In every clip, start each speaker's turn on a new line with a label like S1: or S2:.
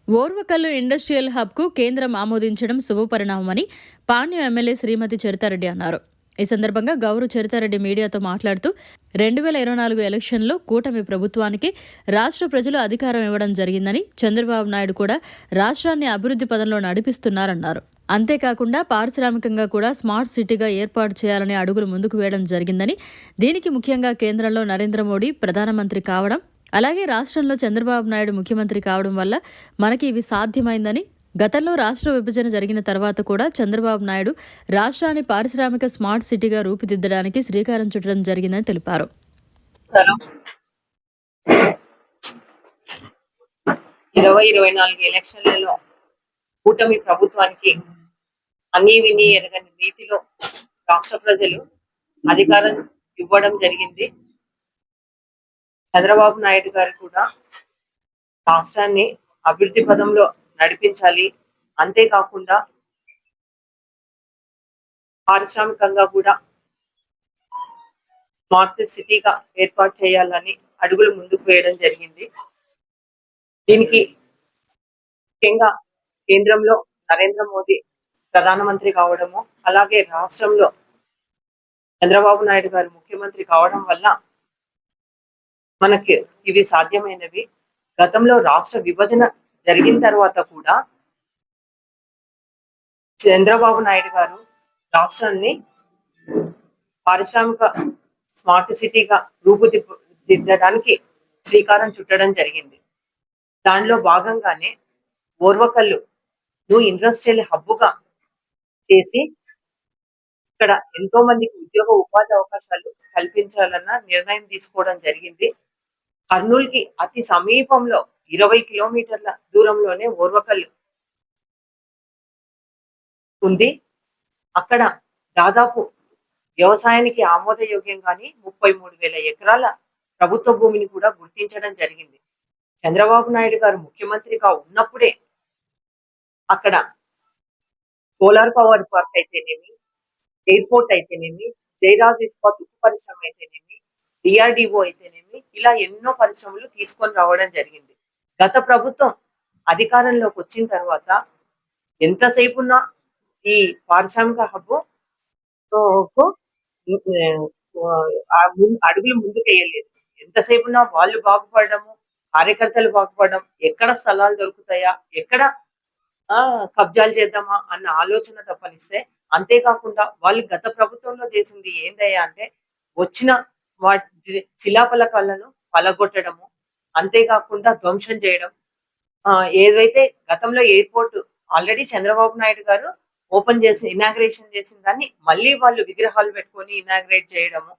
S1: Orvakal industrial హబ్కు కేంద్రం ఆమోదించడం శుభపరిణామమని Panyam MLA శ్రీమతి చరితారెడ్డి అన్నారు. ఈ సందర్భంగా గౌరు చరితారెడ్డి మీడియాతో మాట్లాడుతూ 2024 ఎలక్షన్లో కూటమి ప్రభుత్వానికి రాష్ట్ర ప్రజలు అధికారం ఇవ్వడం జరిగిందని, చంద్రబాబు నాయుడు కూడా రాష్ట్రాన్ని అభివృద్ధి పదంలో నడిపిస్తున్నారన్నారు. అంతేకాకుండా పారిశ్రామికంగా కూడా స్మార్ట్ సిటీగా ఏర్పాటు చేయాలనే అడుగులు ముందుకు వేయడం జరిగిందని, దీనికి ముఖ్యంగా కేంద్రంలో నరేంద్ర మోడీ ప్రధానమంత్రి కావడం, అలాగే రాష్ట్రంలో చంద్రబాబు నాయుడు ముఖ్యమంత్రి కావడం వల్ల మనకి ఇవి సాధ్యమైందని, గతంలో రాష్ట్ర విభజన జరిగిన తర్వాత కూడా చంద్రబాబు నాయుడు రాష్ట్రాన్ని పారిశ్రామిక స్మార్ట్ సిటీగా రూపుదిద్దడానికి శ్రీకారం చుట్టడం జరిగిందని తెలిపారు.
S2: 2024 ఎలక్షన్లలో కూటమి ప్రభుత్వానికి అన్నీ విని ఎరగని రీతిలో రాష్ట్ర ప్రజలు అధికారం ఇవ్వడం జరిగింది. చంద్రబాబు నాయుడు గారు కూడా రాష్ట్రాన్ని అభివృద్ధి పదంలో నడిపించాలి, అంతేకాకుండా పారిశ్రామికంగా కూడా స్మార్ట్ సిటీగా ఏర్పాటు చేయాలని అడుగులు ముందుకు వేయడం జరిగింది. దీనికి ముఖ్యంగా కేంద్రంలో నరేంద్ర మోదీ ప్రధానమంత్రి కావడము, అలాగే రాష్ట్రంలో చంద్రబాబు నాయుడు గారు ముఖ్యమంత్రి కావడం వల్ల మనకి ఇవి సాధ్యమైనవి. గతంలో రాష్ట్ర విభజన జరిగిన తర్వాత కూడా చంద్రబాబు నాయుడు గారు రాష్ట్రాన్ని పారిశ్రామిక స్మార్ట్ సిటీగా రూపుదిద్దడానికి శ్రీకారం చుట్టడం జరిగింది. దానిలో భాగంగానే ఓర్వకల్లు ఇండస్ట్రియల్ హబ్బుగా చేసి ఇక్కడ ఎంతో మందికి ఉద్యోగ ఉపాధి అవకాశాలు కల్పించాలన్న నిర్ణయం తీసుకోవడం జరిగింది. కర్నూలుకి అతి సమీపంలో 20 కిలోమీటర్ల దూరంలోనే ఓర్వకల్లు ఉంది. అక్కడ దాదాపు వ్యవసాయానికి ఆమోదయోగ్యంగాని 33,000 ఎకరాల ప్రభుత్వ భూమిని కూడా గుర్తించడం జరిగింది. చంద్రబాబు నాయుడు గారు ముఖ్యమంత్రిగా ఉన్నప్పుడే అక్కడ సోలార్ పవర్ పార్క్ అయితేనేమి, ఎయిర్పోర్ట్ అయితేనేమి, జయరాజ్ ఇస్పాత్ ఉక్కు పరిశ్రమ అయితేనేమి, డిఆర్డిఓ అయితేనేమి, ఇలా ఎన్నో పరిశ్రమలు తీసుకొని రావడం జరిగింది. గత ప్రభుత్వం అధికారంలోకి వచ్చిన తర్వాత ఎంతసేపు ఉన్నా ఈ పారిశ్రామిక హబ్బు అడుగులు ముందుకెయ్యలేదు. ఎంతసేపు ఉన్నా వాళ్ళు బాగుపడము, కార్యకర్తలు బాగుపడడం, ఎక్కడ స్థలాలు దొరుకుతాయా, ఎక్కడ కబ్జాలు చేద్దామా అన్న ఆలోచన తప్పనిస్తే, అంతేకాకుండా వాళ్ళు గత ప్రభుత్వంలో చేసింది ఏందయ్యా అంటే వచ్చిన వాటి శిలాఫలకాలను పలగొట్టడము, అంతేకాకుండా ధ్వంసం చేయడం. ఏదైతే గతంలో ఎయిర్పోర్ట్ ఆల్రెడీ చంద్రబాబు నాయుడు గారు ఓపెన్ చేసి ఇనాగ్రేషన్ చేసిన దాన్ని మళ్ళీ వాళ్ళు విగ్రహాలు పెట్టుకొని ఇనాగ్రేట్ చేయడము,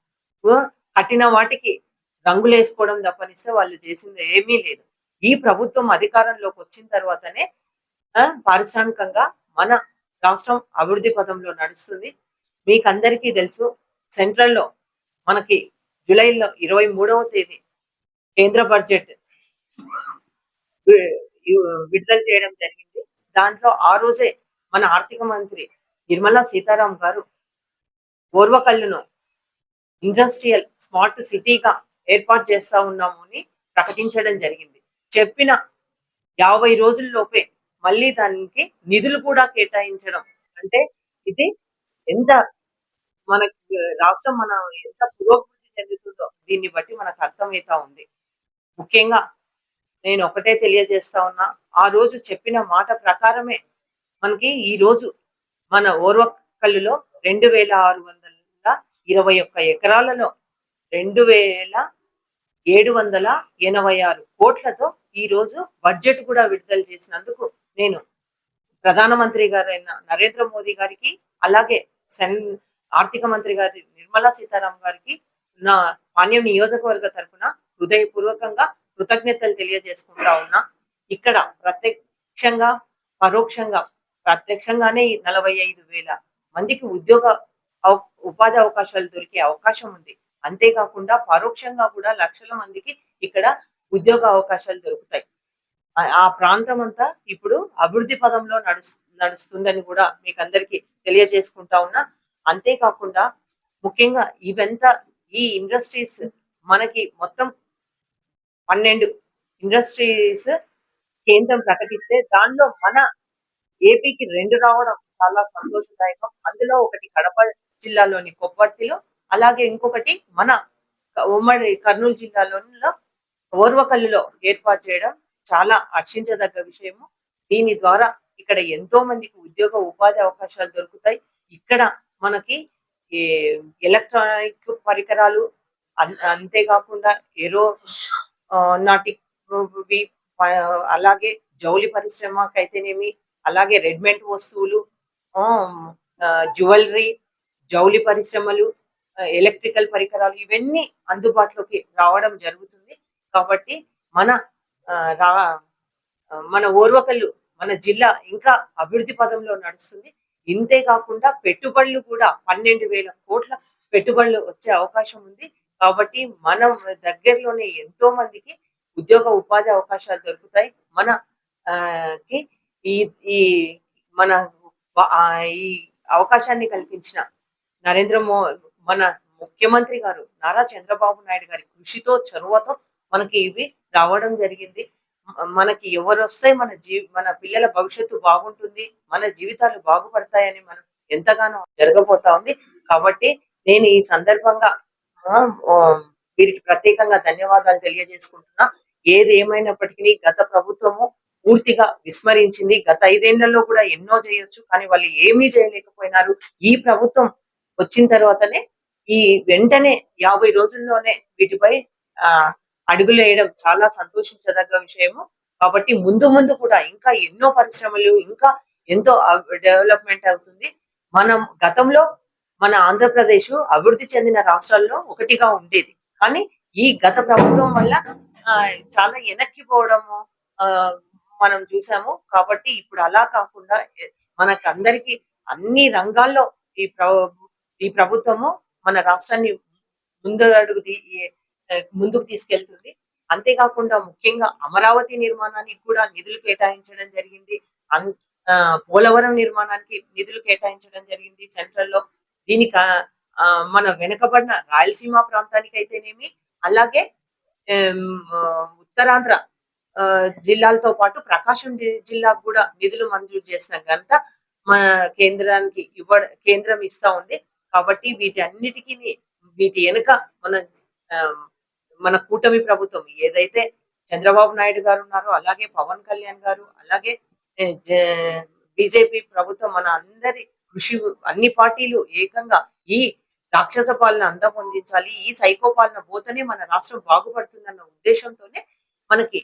S2: కట్టిన వాటికి రంగులు వేసుకోవడం తప్పనిస్తే వాళ్ళు చేసింది ఏమీ లేదు. ఈ ప్రభుత్వం అధికారంలోకి వచ్చిన తర్వాతనే పారిశ్రామికంగా మన రాష్ట్రం అభివృద్ధి పదంలో నడుస్తుంది. మీకు అందరికీ తెలుసు, సెంట్రల్లో మనకి జూలైలో 23వ తేదీ కేంద్ర బడ్జెట్ విడుదల చేయడం జరిగింది. దాంట్లో ఆ రోజే మన ఆర్థిక మంత్రి నిర్మలా సీతారాం గారు ఓర్వకల్లును ఇండస్ట్రియల్ స్మార్ట్ సిటీగా ఏర్పాటు చేస్తా ఉన్నాము అని ప్రకటించడం జరిగింది. చెప్పిన 50 రోజుల్లోపే మళ్ళీ దానికి నిధులు కూడా కేటాయించడం అంటే ఇది ఎంత మనకి రాష్ట్రం ఎంత పురోగతి చెందుతుందో దీన్ని బట్టి మనకు అర్థమవుతా ఉంది. ముఖ్యంగా నేను ఒకటే తెలియజేస్తా ఉన్నా, ఆ రోజు చెప్పిన మాట ప్రకారమే మనకి ఈ రోజు మన ఓర్వకల్లులో 2,621 ఎకరాలలో 2,786 కోట్లతో ఈ రోజు బడ్జెట్ కూడా విడుదల చేసినందుకు నేను ప్రధానమంత్రి గారైన నరేంద్ర మోదీ గారికి, అలాగే ఆర్థిక మంత్రి గారి నిర్మలా సీతారాం గారికి నా పాణ్యం నియోజకవర్గ తరఫున హృదయపూర్వకంగా కృతజ్ఞతలు తెలియజేసుకుంటా ఉన్నా. ఇక్కడ ప్రత్యక్షంగా పరోక్షంగా, ప్రత్యక్షంగానే 45,000 మందికి ఉపాధి అవకాశాలు దొరికే అవకాశం ఉంది. అంతేకాకుండా పరోక్షంగా కూడా లక్షల మందికి ఇక్కడ ఉద్యోగ అవకాశాలు దొరుకుతాయి. ఆ ప్రాంతం అంతా ఇప్పుడు అభివృద్ధి పదంలో నడుస్తుందని కూడా మీకు అందరికీ తెలియజేసుకుంటా ఉన్నా. అంతేకాకుండా ముఖ్యంగా ఇవంతా ఈ ఇండస్ట్రీస్ మనకి మొత్తం 12 ఇండస్ట్రీస్ కేంద్రం ప్రకటిస్తే దానిలో మన ఏపీకి 2 రావడం చాలా సంతోషదాయకం. అందులో ఒకటి కడప జిల్లాలోని కొప్పర్తిలో, అలాగే ఇంకొకటి మన ఉమ్మడి కర్నూలు జిల్లాలోనిలో ఓర్వకల్లులో ఏర్పాటు చేయడం చాలా హర్షించదగ్గ విషయము. దీని ద్వారా ఇక్కడ ఎంతో మందికి ఉద్యోగ, ఉపాధి అవకాశాలు దొరుకుతాయి. ఇక్కడ మనకి ఈ ఎలక్ట్రానిక్ పరికరాలు అంతేకాకుండా ఏరో నాటిక్ వి అలాగే జౌళి పరిశ్రమకైతేనేమి, అలాగే రెడీమేడ్ వస్తువులు, ఆహ్, జ్యువెలరీ, జౌళి పరిశ్రమలు, ఎలక్ట్రికల్ పరికరాలు ఇవన్నీ అందుబాటులోకి రావడం జరుగుతుంది. కాబట్టి మన ఆహ్, రా మన ఓర్వకల్లు, మన జిల్లా ఇంకా అభివృద్ధి పదంలో నడుస్తుంది. ఇంతే కాకుండా పెట్టుబడులు కూడా 12,000 కోట్ల పెట్టుబడులు వచ్చే అవకాశం ఉంది. కాబట్టి మనం దగ్గరలోనే ఎంతో మందికి ఉద్యోగ, ఉపాధి అవకాశాలు దొరుకుతాయి. మన కి ఈ ఈ మన ఈ అవకాశాన్ని కల్పించిన నరేంద్ర మో మన ముఖ్యమంత్రి గారు నారా చంద్రబాబు నాయుడు గారి కృషితో, చొరవతో మనకి ఇవి రావడం జరిగింది. మనకి ఎవరొస్తే మన పిల్లల భవిష్యత్తు బాగుంటుంది, మన జీవితాలు బాగుపడతాయని మనం ఎంతగానో జరగబోతా ఉంది. కాబట్టి నేను ఈ సందర్భంగా వీరికి ప్రత్యేకంగా ధన్యవాదాలు తెలియజేసుకుంటున్నా. ఏది ఏమైనప్పటికీ గత ప్రభుత్వము పూర్తిగా విస్మరించింది. గత 5 ఏళ్లలో కూడా ఎన్నో చేయొచ్చు. కానీ వాళ్ళు ఏమీ చేయలేకపోయినారు. ఈ ప్రభుత్వం వచ్చిన తర్వాతనే వెంటనే 50 రోజుల్లోనే వీటిపై అడుగులేయడం చాలా సంతోషించదగ్గ విషయము. కాబట్టి ముందు ముందు కూడా ఇంకా ఎన్నో పరిశ్రమలు, ఇంకా ఎంతో డెవలప్‌మెంట్ అవుతుంది. మనం గతంలో మన ఆంధ్రప్రదేశ్ అభివృద్ధి చెందిన రాష్ట్రాల్లో ఒకటిగా ఉండేది. కానీ ఈ గత ప్రభుత్వం వల్ల చాలా వెనక్కిపోవడము మనం చూసాము. కాబట్టి ఇప్పుడు అలా కాకుండా మనకందరికి అన్ని రంగాల్లో ఈ ప్రభుత్వము మన రాష్ట్రాన్ని ముందుకు తీసుకెళ్తుంది. అంతేకాకుండా ముఖ్యంగా అమరావతి నిర్మాణానికి కూడా నిధులు కేటాయించడం జరిగింది. పోలవరం నిర్మాణానికి నిధులు కేటాయించడం జరిగింది సెంట్రల్‌లో. దీనికి మన వెనుకబడిన రాయలసీమ ప్రాంతానికి అయితేనేమి, అలాగే ఉత్తరాంధ్ర జిల్లాలతో పాటు ప్రకాశం జిల్లాకు కూడా నిధులు మంజూరు చేసిన ఘనత మన కేంద్రం ఇస్తా ఉంది. కాబట్టి వీటి వెనుక మన కూటమి ప్రభుత్వం ఏదైతే చంద్రబాబు నాయుడు గారు ఉన్నారో, అలాగే పవన్ కళ్యాణ్ గారు, అలాగే బీజేపీ ప్రభుత్వం మన అందరి కృషి, అన్ని పార్టీలు ఏకంగా ఈ రాక్షస పాలన అంతమొందించాలి, ఈ సైకో పాలన పోతేనే మన రాష్ట్రం బాగుపడుతుందన్న ఉద్దేశంతోనే మనకి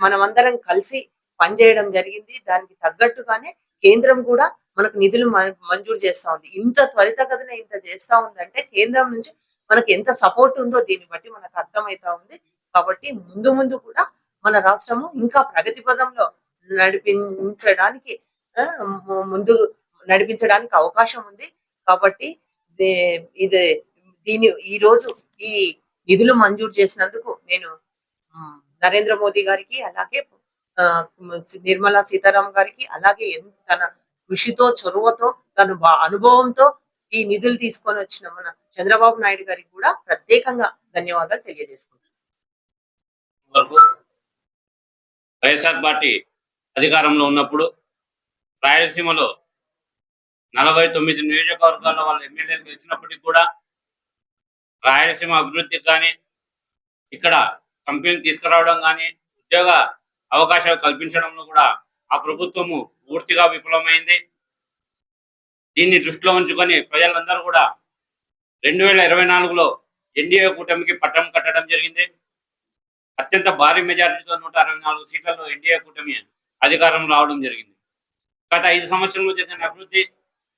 S2: మనమందరం కలిసి పనిచేయడం జరిగింది. దానికి తగ్గట్టుగానే కేంద్రం కూడా మనకు నిధులు మంజూరు చేస్తా ఉంది. ఇంత త్వరితగతిన ఇంత చేస్తా ఉందంటే కేంద్రం నుంచి మనకి ఎంత సపోర్ట్ ఉందో దీన్ని బట్టి మనకు అర్థమైతా ఉంది. కాబట్టి ముందు ముందు కూడా మన రాష్ట్రము ఇంకా ప్రగతి పదంలో నడిపించడానికి ముందు నడిపించడానికి అవకాశం ఉంది. కాబట్టి ఈ రోజు ఈ నిధులు మంజూరు చేసినందుకు నేను నరేంద్ర మోదీ గారికి, అలాగే నిర్మలా సీతారామన్ గారికి, అలాగే తన కృషితో, చొరవతో, తన అనుభవంతో ఈ నిధులు తీసుకొని వచ్చిన మన చంద్రబాబు నాయుడు గారికి కూడా ప్రత్యేకంగా ధన్యవాదాలు తెలియజేసుకుంటున్నాను.
S3: వైఎస్ఆర్ పార్టీ అధికారంలో ఉన్నప్పుడు రాయలసీమలో 49 నియోజకవర్గాల్లో వాళ్ళ ఎమ్మెల్యేలు గెలిచినప్పటికీ కూడా రాయలసీమ అభివృద్ధికి కానీ, ఇక్కడ కంపెనీలు తీసుకురావడం కానీ, ఉద్యోగ అవకాశాలు కల్పించడంలో కూడా ఆ ప్రభుత్వము పూర్తిగా విఫలమైంది. దీన్ని దృష్టిలో ఉంచుకొని ప్రజలందరూ కూడా 2024లో ఎన్డీఏ కూటమికి పట్టం కట్టడం జరిగింది. అత్యంత భారీ మెజారిటీతో 164 సీట్లలో ఎన్డీఏ కూటమి అధికారం రావడం జరిగింది. గత 5 సంవత్సరంలో జరిగిన అభివృద్ధి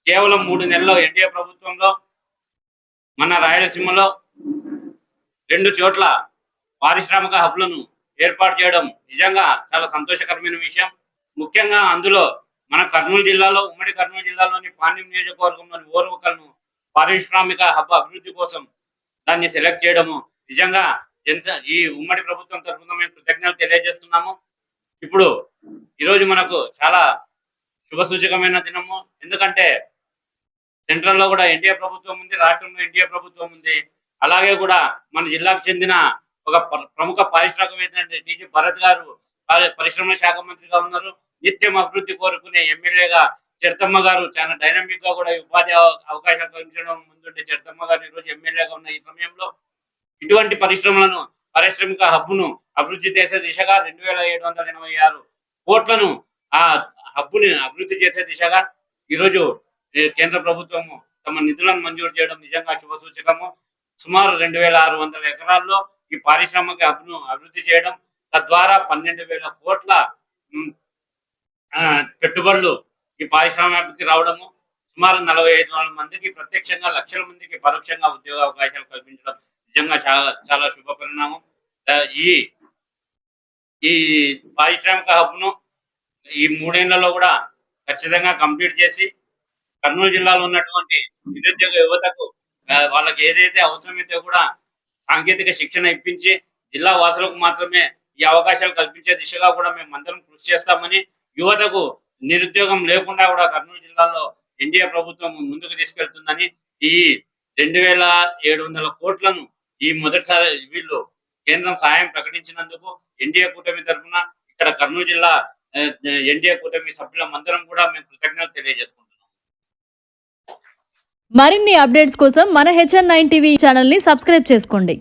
S3: కేవలం 3 నెలల్లో ఎన్డీఏ ప్రభుత్వంలో మన రాయలసీమలో 2 చోట్ల పారిశ్రామిక హబ్లను ఏర్పాటు చేయడం నిజంగా చాలా సంతోషకరమైన విషయం. ముఖ్యంగా అందులో మన కర్నూలు జిల్లాలో, ఉమ్మడి కర్నూలు జిల్లాలోని పాణ్యం నియోజకవర్గంలోని ఓర్వకల్ను పారిశ్రామిక హబ్ అభివృద్ధి కోసం దాన్ని సెలెక్ట్ చేయడము నిజంగా ఈ ఉమ్మడి ప్రభుత్వం తరఫున మేము కృతజ్ఞతలు తెలియజేస్తున్నాము. ఇప్పుడు ఈరోజు మనకు చాలా శుభసూచకమైన దినము. ఎందుకంటే సెంట్రల్లో కూడా ఎన్డీఏ ప్రభుత్వం ఉంది, రాష్ట్రంలో ఎన్డీఏ ప్రభుత్వం ఉంది. అలాగే కూడా మన జిల్లాకు చెందిన ఒక ప్రముఖ పారిశ్రామికవేత్త డీజీ భరత్ గారు పరిశ్రమల శాఖ మంత్రిగా ఉన్నారు. నిత్యం అభివృద్ధి కోరుకునే ఎమ్మెల్యేగా చరితమ్మ గారు చాలా డైనమిక్ గా కూడా ఉపాధి అవకాశాలు కల్పించడం ముందుండే చరితమ్మ గారు ఈరోజు ఎమ్మెల్యేగా ఉన్న ఈ సమయంలో ఇటువంటి పరిశ్రమలను పారిశ్రామిక హబ్బును అభివృద్ధి చేసే దిశగా 2786 కోట్లను ఆ హబ్బుని అభివృద్ధి చేసే దిశగా ఈరోజు కేంద్ర ప్రభుత్వము తమ నిధులను మంజూరు చేయడం నిజంగా శుభసూచకము. సుమారు 2600 ఎకరాల్లో ఈ పారిశ్రామిక హబ్ను అభివృద్ధి చేయడం, తద్వారా 12,000 కోట్ల పెట్టుబడులు ఈ పారిశ్రామిక రావడము, సుమారు 45,000 మందికి ప్రత్యక్షంగా, లక్షల మందికి పరోక్షంగా ఉద్యోగ అవకాశాలు కల్పించడం నిజంగా చాలా చాలా శుభ పరిణామం. ఈ పారిశ్రామిక హబ్ను ఈ 3 ఏళ్లలో కూడా ఖచ్చితంగా కంప్లీట్ చేసి కర్నూలు జిల్లాలో ఉన్నటువంటి నిరుద్యోగ యువతకు వాళ్ళకి ఏదైతే అవసరమైతే కూడా సాంకేతిక శిక్షణ ఇప్పించి జిల్లా వాసులకు మాత్రమే ఈ అవకాశాలు కల్పించే దిశగా కూడా మేము అందరం కృషి చేస్తామని, యువతకు నిరుద్యోగం లేకుండా కూడా కర్నూలు జిల్లాలో ఎన్డీఏ ప్రభుత్వం ముందుకు తీసుకెళ్తుందని, ఈ 2700 కోట్లను ఈ మొదటిసారి వీళ్ళు కేంద్రం సహాయం ప్రకటించినందుకు ఎన్డీఏ కూటమి తరఫున ఇక్కడ కర్నూలు జిల్లా ఎన్డీఏ కూటమి సభ్యులందరం కూడా మేము కృతజ్ఞతలు తెలియజేసుకుంటున్నాం.
S1: మరిన్ని అప్డేట్స్ కోసం మన HN9 టీవీ ఛానల్ ని సబ్స్క్రైబ్ చేసుకోండి.